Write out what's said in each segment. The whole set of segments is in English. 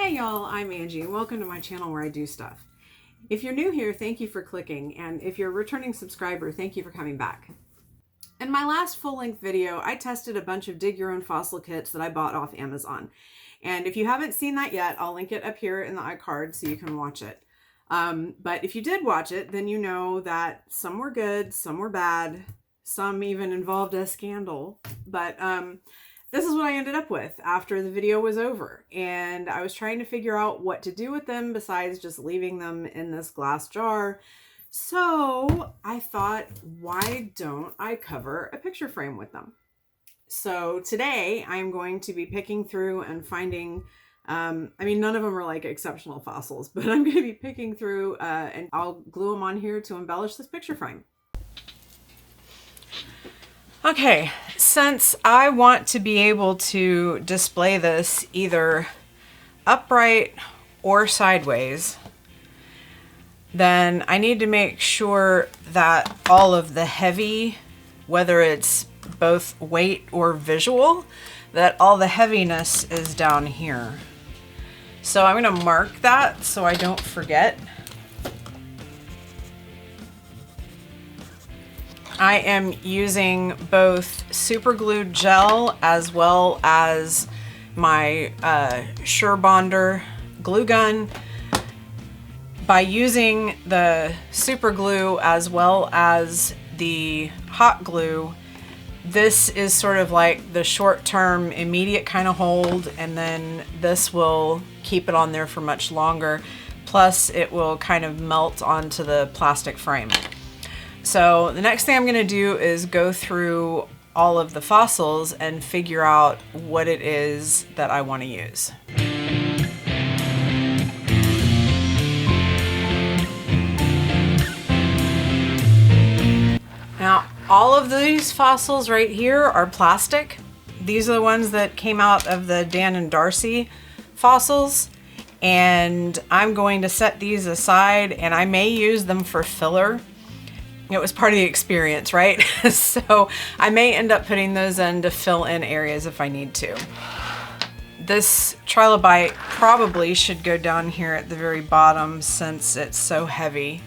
Hey y'all, I'm Angie and welcome to my channel where I do stuff. If you're new here, thank you for clicking, and if you're a returning subscriber, thank you for coming back. In my last full-length video, I tested a bunch of dig your own fossil kits that I bought off Amazon. And if you haven't seen that yet, I'll link it up here in the iCard so you can watch it. But if you did watch it, then you know that some were good, some were bad, some even involved a scandal. But this is what I ended up with after the video was over. And I was trying to figure out what to do with them besides just leaving them in this glass jar. So I thought, why don't I cover a picture frame with them? So today I'm going to be picking through and finding, I mean, none of them are like exceptional fossils, but I'm going to be picking through and I'll glue them on here to embellish this picture frame. Okay, since I want to be able to display this either upright or sideways, then I need to make sure that all of the heavy, whether it's both weight or visual, that all the heaviness is down here. So I'm going to mark that so I don't forget. I am using both super glue gel as well as my Surebonder glue gun. By using the super glue as well as the hot glue, this is sort of like the short-term immediate kind of hold, and then this will keep it on there for much longer. Plus it will kind of melt onto the plastic frame. So the next thing I'm going to do is go through all of the fossils and figure out what it is that I want to use. Now, all of these fossils right here are plastic. These are the ones that came out of the Dan and Darcy fossils. And I'm going to set these aside, and I may use them for filler. It was part of the experience, right? So I may end up putting those in to fill in areas if I need to. This trilobite probably should go down here at the very bottom since it's so heavy.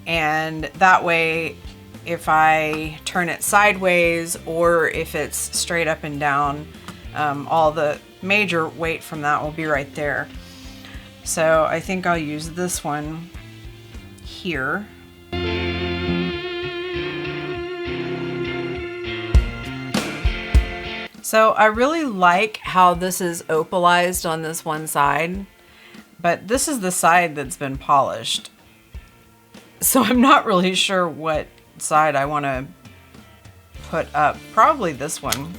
And that way, if I turn it sideways or if it's straight up and down, all the major weight from that will be right there. So I think I'll use this one here. So I really like how this is opalized on this one side, but this is the side that's been polished. So I'm not really sure what side I want to put up. Probably this one.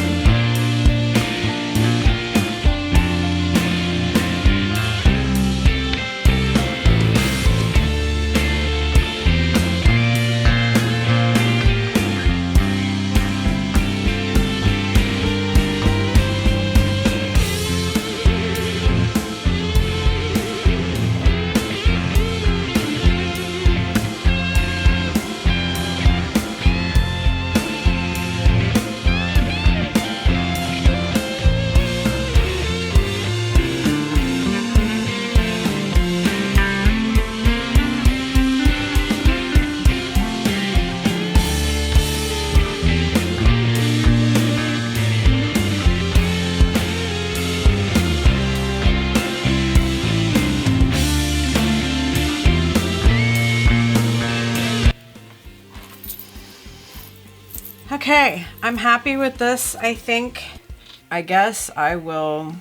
Okay, I'm happy with this. I guess I will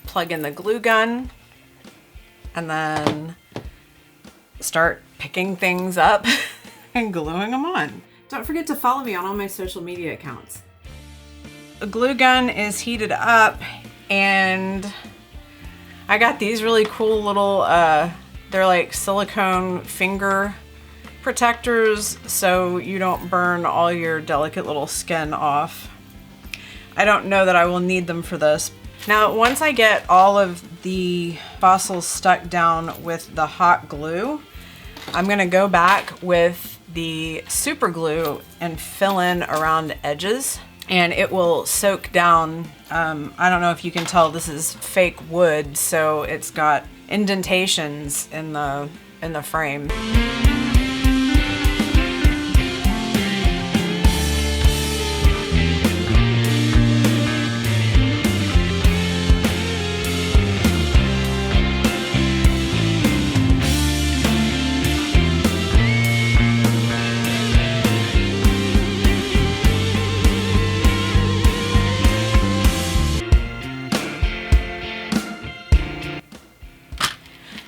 plug in the glue gun and then start picking things up and gluing them on. Don't forget to follow me on all my social media accounts. The glue gun is heated up and I got these really cool little, they're like silicone finger protectors so you don't burn all your delicate little skin off. I don't know that I will need them for this. Now, once I get all of the fossils stuck down with the hot glue, I'm gonna go back with the super glue and fill in around the edges. and it will soak down. I don't know if you can tell, this is fake wood, so it's got indentations in the frame.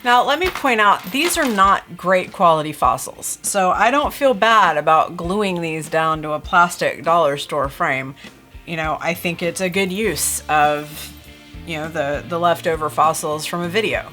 Now, let me point out, these are not great quality fossils, so I don't feel bad about gluing these down to a plastic dollar store frame. You know, I think it's a good use of, you know, the leftover fossils from a video.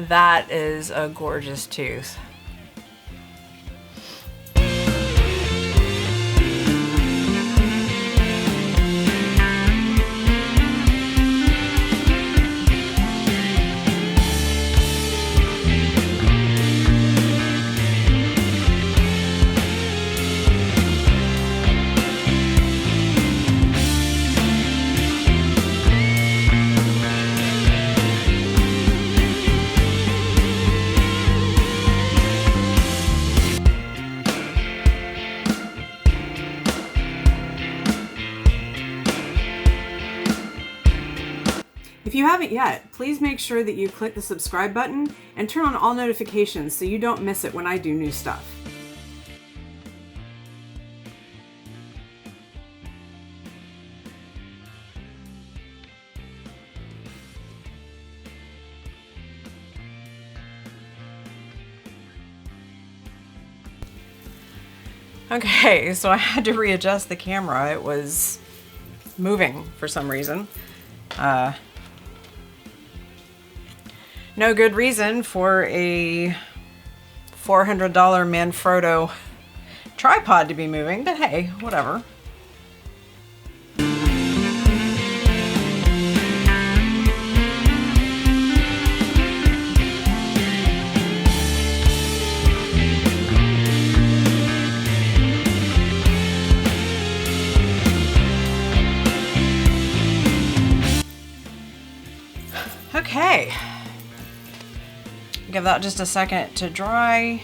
That is a gorgeous tooth. If you haven't yet, please make sure that you click the subscribe button and turn on all notifications so you don't miss it when I do new stuff. Okay, so I had to readjust the camera. It was moving for some reason. No good reason for a $400 Manfrotto tripod to be moving, but hey, whatever. Okay. Give that just a second to dry.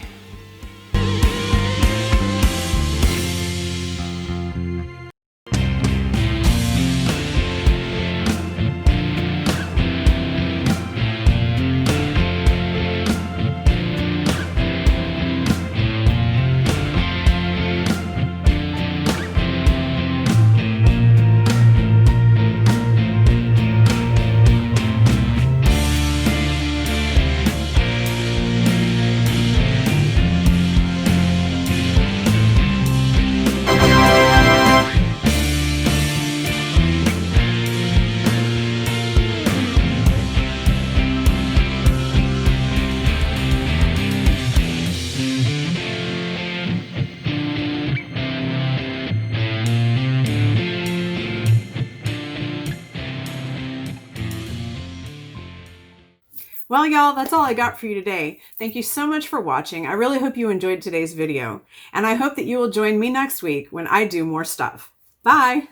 Well, y'all, that's all I got for you today. Thank you so much for watching. I really hope you enjoyed today's video, and I hope that you will join me next week when I do more stuff. Bye!